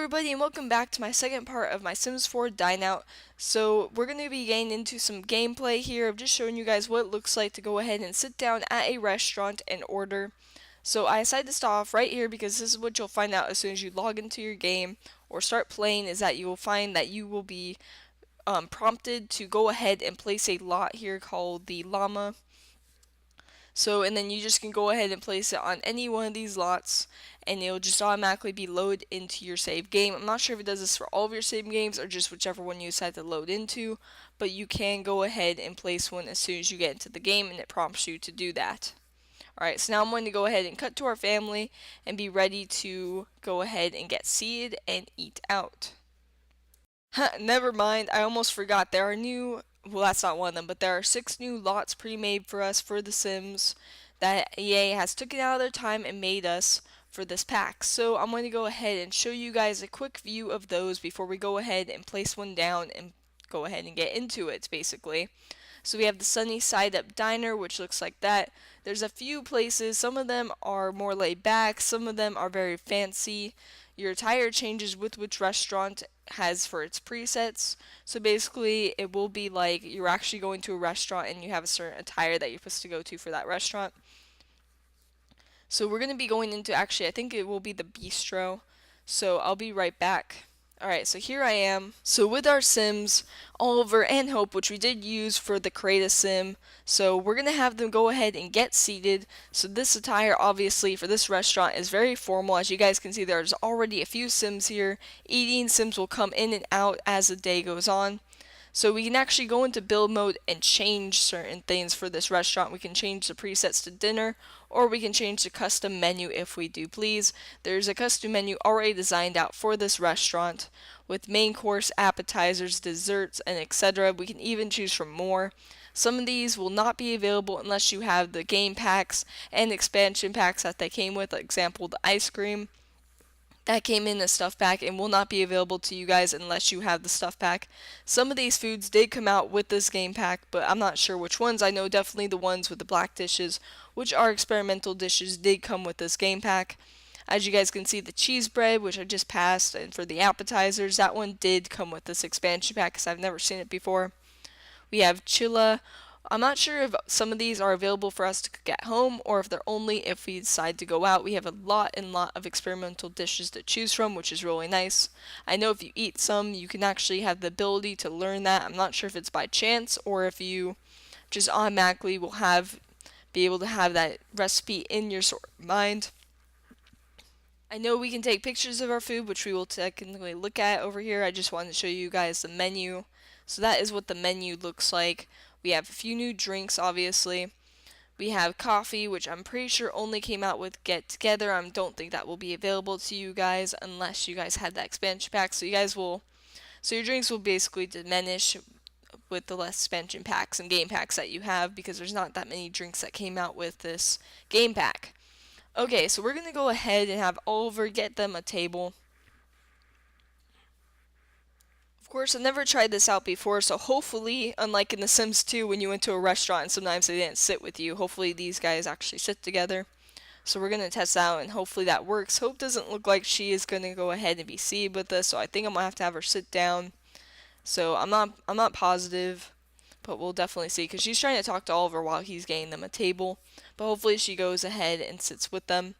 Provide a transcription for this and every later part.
everybody, and welcome back to my second part of my Sims 4 DineOut. So we're going to be getting into some gameplay here of just showing you guys what it looks like to go ahead and sit down at a restaurant and order. So I decided to start off right here because this is what you'll find out as soon as you log into your game or start playing, is that you will find that you will be prompted to go ahead and place a lot here called the llama. And then you just can go ahead and place it on any one of these lots, and it'll just automatically be loaded into your save game. I'm not sure if it does this for all of your save games or just whichever one you decide to load into, but you can go ahead and place one as soon as you get into the game, and it prompts you to do that. Alright, so now I'm going to go ahead and cut to our family and be ready to go ahead and get seated and eat out. Never mind, I almost forgot. There are well, that's not one of them, but there are 6 new lots pre-made for us for The Sims that EA has taken out of their time and made us for this pack. So I'm going to go ahead and show you guys a quick view of those before we go ahead and place one down and go ahead and get into it, basically. So we have the Sunny Side Up Diner, which looks like that. There's a few places. Some of them are more laid back. Some of them are very fancy. Your attire changes with which restaurant has for its presets. So basically, it will be like you're actually going to a restaurant and you have a certain attire that you're supposed to go to for that restaurant. So we're going to be going into, actually, I think it will be the bistro. So I'll be right back. Alright, so here I am. So with our Sims, Oliver and Hope, which we did use for the Create a Sim, so we're going to have them go ahead and get seated. So this attire, obviously, for this restaurant is very formal. As you guys can see, there's already a few Sims here. Eating Sims will come in and out as the day goes on. So we can actually go into build mode and change certain things for this restaurant. We can change the presets to dinner, or we can change the custom menu if we do please. There's a custom menu already designed out for this restaurant with main course, appetizers, desserts, and etc. We can even choose from more. Some of these will not be available unless you have the game packs and expansion packs that they came with, like example the ice cream. That came in a stuff pack and will not be available to you guys unless you have the stuff pack. Some of these foods did come out with this game pack, but I'm not sure which ones. I know definitely the ones with the black dishes, which are experimental dishes, did come with this game pack. As you guys can see, the cheese bread, which I just passed, and for the appetizers, that one did come with this expansion pack because I've never seen it before. We have chilla. I'm not sure if some of these are available for us to cook at home or if they're only if we decide to go out. We have a lot of experimental dishes to choose from, which is really nice. I know if you eat some, you can actually have the ability to learn that. I'm not sure if it's by chance or if you just automatically will be able to have that recipe in your mind. I know we can take pictures of our food, which we will technically look at over here. I just wanted to show you guys the menu. So that is what the menu looks like. We have a few new drinks, obviously. We have coffee, which I'm pretty sure only came out with Get Together. I don't think that will be available to you guys unless you guys had that expansion pack. So your drinks will basically diminish with the less expansion packs and game packs that you have, because there's not that many drinks that came out with this game pack. Okay, so we're going to go ahead and have Oliver get them a table. Of course, I've never tried this out before, so hopefully, unlike in The Sims 2 when you went to a restaurant and sometimes they didn't sit with you, hopefully these guys actually sit together. So we're going to test out and hopefully that works. Hope doesn't look like she is going to go ahead and be seated with us, so I think I'm going to have her sit down. So I'm not positive, but we'll definitely see, because she's trying to talk to Oliver while he's getting them a table. But hopefully she goes ahead and sits with them.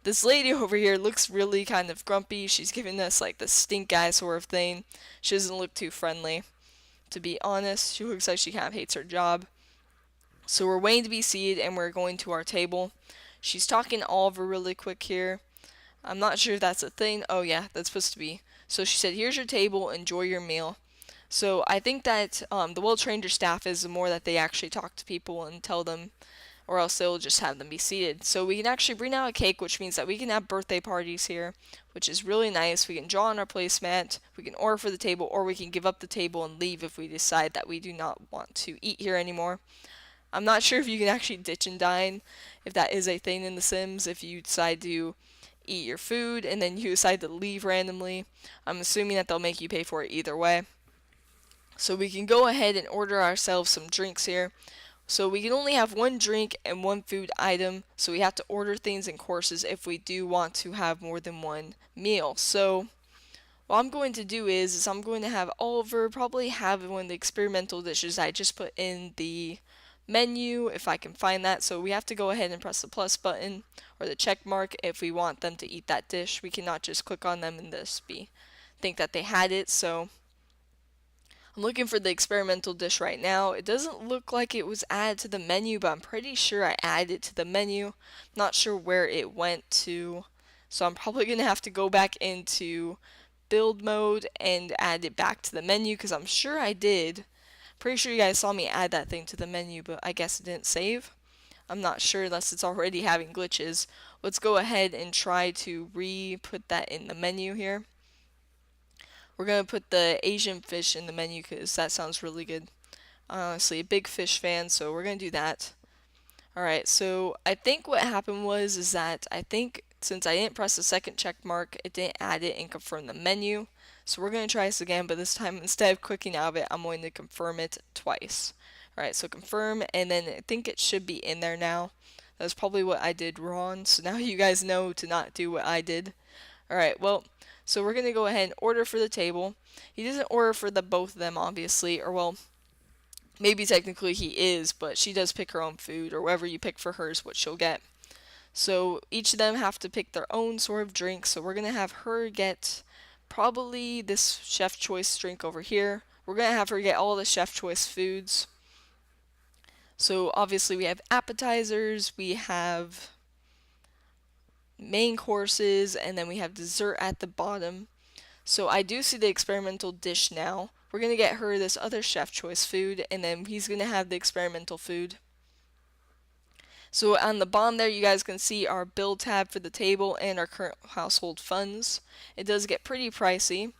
This lady over here looks really kind of grumpy. She's giving us like the stink eye sort of thing. She doesn't look too friendly, to be honest. She looks like she kind of hates her job. So we're waiting to be seated and we're going to our table. She's talking to Oliver really quick here. I'm not sure if that's a thing. Oh yeah, that's supposed to be. So she said, here's your table, enjoy your meal. So I think that the well-trained staff is the more that they actually talk to people and tell them, or else they'll just have them be seated. So we can actually bring out a cake, which means that we can have birthday parties here, which is really nice. We can draw on our placemat, we can order for the table, or we can give up the table and leave if we decide that we do not want to eat here anymore. I'm not sure if you can actually ditch and dine, if that is a thing in The Sims, if you decide to eat your food and then you decide to leave randomly. I'm assuming that they'll make you pay for it either way. So we can go ahead and order ourselves some drinks here. So we can only have one drink and one food item, so we have to order things in courses if we do want to have more than one meal. So what I'm going to do is I'm going to have Oliver probably have one of the experimental dishes I just put in the menu if I can find that. So we have to go ahead and press the plus button or the check mark if we want them to eat that dish. We cannot just click on them and this be think that they had it. So I'm looking for the experimental dish right now. It doesn't look like it was added to the menu, but I'm pretty sure I added it to the menu. Not sure where it went to. So I'm probably going to have to go back into build mode and add it back to the menu because I'm sure I did. Pretty sure you guys saw me add that thing to the menu, but I guess it didn't save. I'm not sure unless it's already having glitches. Let's go ahead and try to re-put that in the menu here. We're going to put the Asian fish in the menu because that sounds really good. Honestly, a big fish fan, so we're going to do that. Alright, so I think what happened was is that I think since I didn't press the second check mark, it didn't add it and confirm the menu. So we're going to try this again, but this time instead of clicking out of it, I'm going to confirm it twice. Alright, so confirm, and then I think it should be in there now. That's probably what I did wrong, so now you guys know to not do what I did. Alright, well, so we're going to go ahead and order for the table. He doesn't order for the both of them, obviously, or well, maybe technically he is, but she does pick her own food, or whatever you pick for her is what she'll get. So each of them have to pick their own sort of drink, so we're going to have her get probably this chef choice drink over here. We're going to have her get all the chef choice foods. So obviously we have appetizers, we have main courses, and then we have dessert at the bottom. So I do see the experimental dish now. We're going to get her this other chef choice food, and then he's going to have the experimental food. So on the bottom there, you guys can see our bill tab for the table and our current household funds. It does get pretty pricey.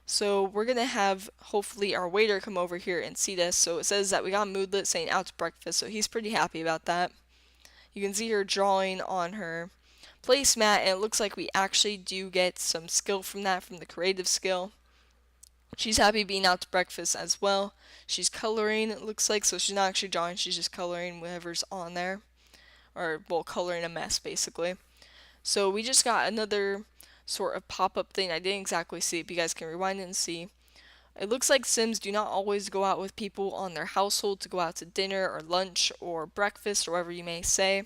So we're going to have, hopefully, our waiter come over here and see this. So it says that we got Moodlet saying out to breakfast, so he's pretty happy about that. You can see her drawing on her placemat, and it looks like we actually do get some skill from that, from the creative skill. She's happy being out to breakfast as well. She's coloring, it looks like, so she's not actually drawing, she's just coloring whatever's on there. Or, well, coloring a mess, basically. So we just got another sort of pop-up thing. I didn't exactly see it, but you guys can rewind it and see. It looks like Sims do not always go out with people on their household to go out to dinner or lunch or breakfast or whatever you may say.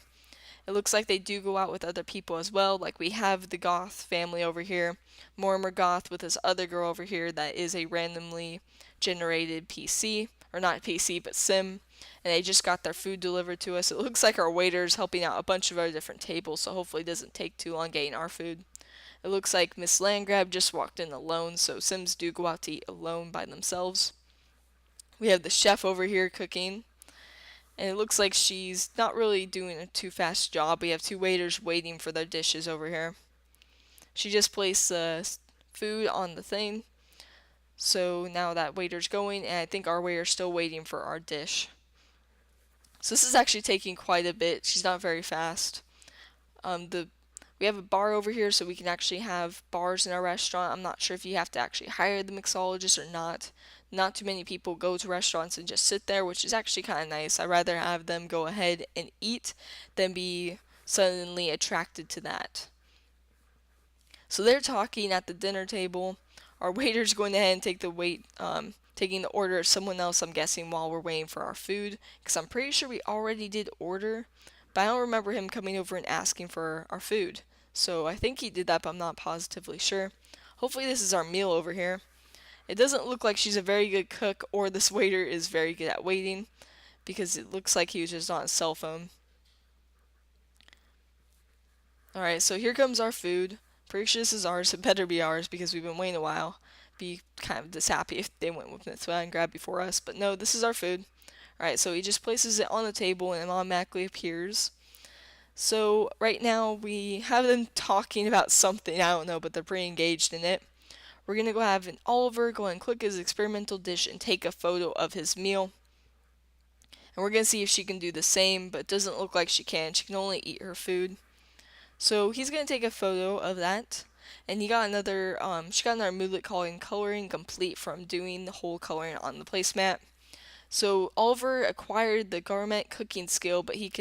It looks like they do go out with other people as well. Like we have the Goth family over here, Mortimer Goth with this other girl over here that is a randomly generated PC, or not PC, but Sim. And they just got their food delivered to us. It looks like our waiter's helping out a bunch of our different tables, so hopefully it doesn't take too long getting our food. It looks like Miss Landgrab just walked in alone, so Sims do go out to eat alone by themselves. We have the chef over here cooking. And it looks like she's not really doing a too fast job. We have two waiters waiting for their dishes over here. She just placed the food on the thing. So now that waiter's going, and I think our waiter's still waiting for our dish. So this is actually taking quite a bit. She's not very fast. We have a bar over here, so we can actually have bars in our restaurant. I'm not sure if you have to actually hire the mixologist or not. Not too many people go to restaurants and just sit there, which is actually kind of nice. I'd rather have them go ahead and eat than be suddenly attracted to that. So they're talking at the dinner table. Our waiter's going ahead and taking the order of someone else, I'm guessing, while we're waiting for our food. Because I'm pretty sure we already did order, but I don't remember him coming over and asking for our food. So I think he did that, but I'm not positively sure. Hopefully this is our meal over here. It doesn't look like she's a very good cook, or this waiter is very good at waiting, because it looks like he was just on his cell phone. Alright, so here comes our food. Pretty sure this is ours. It better be ours, because we've been waiting a while. Be kind of just happy if they went with it and grabbed before us, but no, this is our food. Alright, so he just places it on the table and it automatically appears. So right now we have them talking about something, I don't know, but they're pretty engaged in it. We're going to go have an Oliver go and click his experimental dish and take a photo of his meal. And we're going to see if she can do the same, but it doesn't look like she can. She can only eat her food. So he's going to take a photo of that. And she got another moodlet calling coloring complete from doing the whole coloring on the placemat. So Oliver acquired the gourmet cooking skill, but he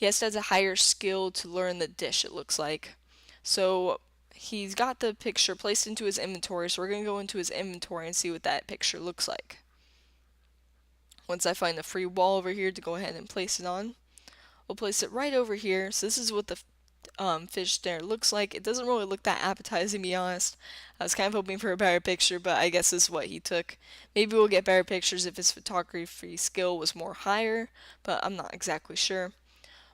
has to have a higher skill to learn the dish, it looks like. So he's got the picture placed into his inventory, so we're going to go into his inventory and see what that picture looks like. Once I find the free wall over here to go ahead and place it on, we'll place it right over here. So this is what the fish there looks like. It doesn't really look that appetizing, to be honest. I was kind of hoping for a better picture, but I guess this is what he took. Maybe we'll get better pictures if his photography skill was more higher, but I'm not exactly sure.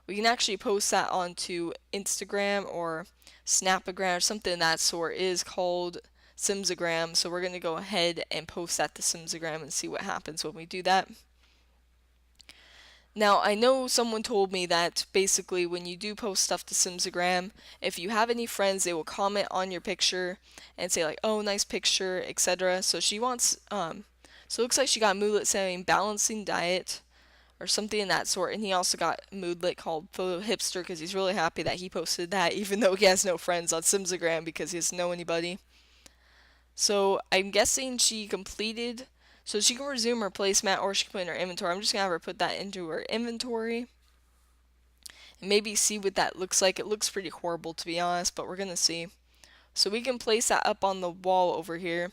We can actually post that onto Instagram or Snapagram or something of that sort. It is called Simsagram, so we're going to go ahead and post that to Simsagram and see what happens when we do that. Now, I know someone told me that basically when you do post stuff to Simsagram, if you have any friends, they will comment on your picture and say like, oh, nice picture, etc. So she wants, so it looks like she got Moodlet saying balancing diet or something in that sort, and he also got Moodlet called Photo Hipster because he's really happy that he posted that, even though he has no friends on Simsagram because he doesn't know anybody. So I'm guessing she completed, so she can resume her placemat or she can put in her inventory. I'm just going to have her put that into her inventory and maybe see what that looks like. It looks pretty horrible, to be honest, but we're going to see. So we can place that up on the wall over here,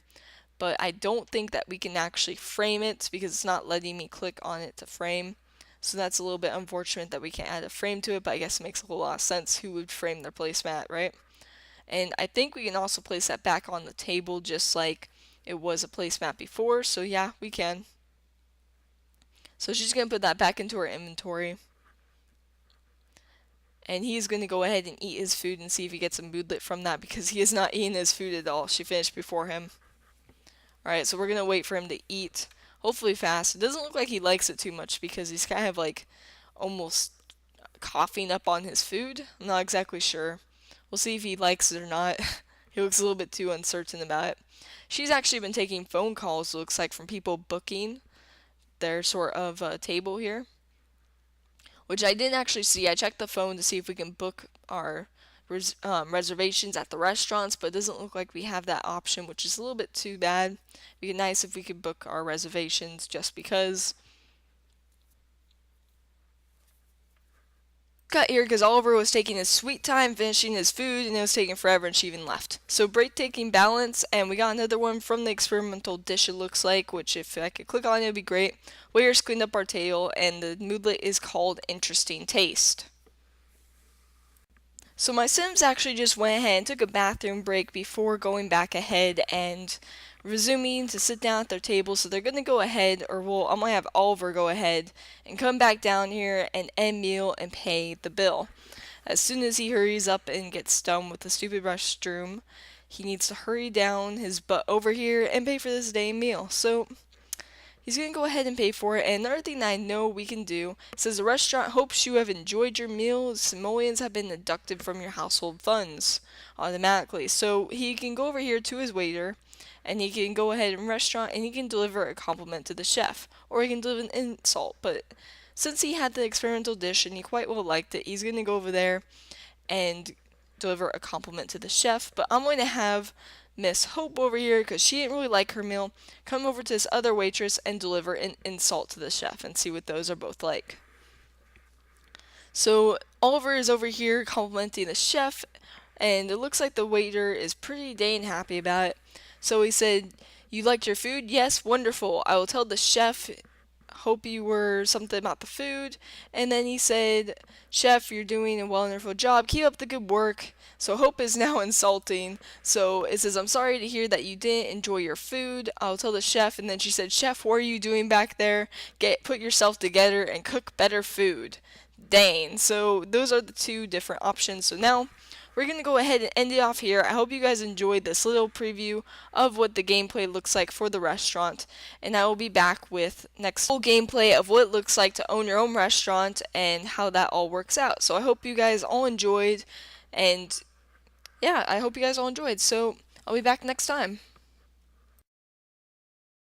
but I don't think that we can actually frame it because it's not letting me click on it to frame. So that's a little bit unfortunate that we can't add a frame to it, but I guess it makes a whole lot of sense. Who would frame their placemat, right? And I think we can also place that back on the table just like it was a placemat before. So yeah, we can. So she's going to put that back into her inventory. And he's going to go ahead and eat his food and see if he gets some Moodlet from that because he is not eating his food at all. She finished before him. Alright, so we're going to wait for him to eat. Hopefully fast. It doesn't look like he likes it too much because he's kind of like almost coughing up on his food. I'm not exactly sure. We'll see if he likes it or not. He looks a little bit too uncertain about it. She's actually been taking phone calls, looks like, from people booking their sort of table here, which I didn't actually see. I checked the phone to see if we can book our reservations at the restaurants, but it doesn't look like we have that option, which is a little bit too bad. It'd be nice if we could book our reservations just because. Cut here because Oliver was taking his sweet time finishing his food and it was taking forever and she even left. So breathtaking balance, and we got another one from the experimental dish it looks like, which if I could click on it would be great. Waiters cleaned up our table and the moodlet is called Interesting Taste. So my Sims actually just went ahead and took a bathroom break before going back ahead and resuming to sit down at their table. So they're going to go ahead, or well, I'm going to have Oliver go ahead and come back down here and end meal and pay the bill. As soon as he hurries up and gets done with the stupid restroom, he needs to hurry down his butt over here and pay for this day meal. So he's going to go ahead and pay for it. And another thing that I know we can do says the restaurant hopes you have enjoyed your meal. Simoleons have been deducted from your household funds automatically. So he can go over here to his waiter and he can go ahead and restaurant and he can deliver a compliment to the chef, or he can deliver an insult. But since he had the experimental dish and he quite well liked it, he's going to go over there and deliver a compliment to the chef. But I'm going to have Miss Hope over here, because she didn't really like her meal, come over to this other waitress and deliver an insult to the chef and see what those are both like. So Oliver is over here complimenting the chef, and it looks like the waiter is pretty dang happy about it. So he said, "You liked your food? Yes, wonderful. I will tell the chef. Hope you were something about the food." And then he said, "Chef, you're doing a wonderful job. Keep up the good work." So Hope is now insulting. So it says, "I'm sorry to hear that you didn't enjoy your food. I'll tell the chef." And then she said, "Chef, what are you doing back there? Put yourself together and cook better food." Dang. So those are the two different options. So now we're going to go ahead and end it off here. I hope you guys enjoyed this little preview of what the gameplay looks like for the restaurant. And I will be back with next full gameplay of what it looks like to own your own restaurant and how that all works out. So I hope you guys all enjoyed. And yeah, I hope you guys all enjoyed. So I'll be back next time.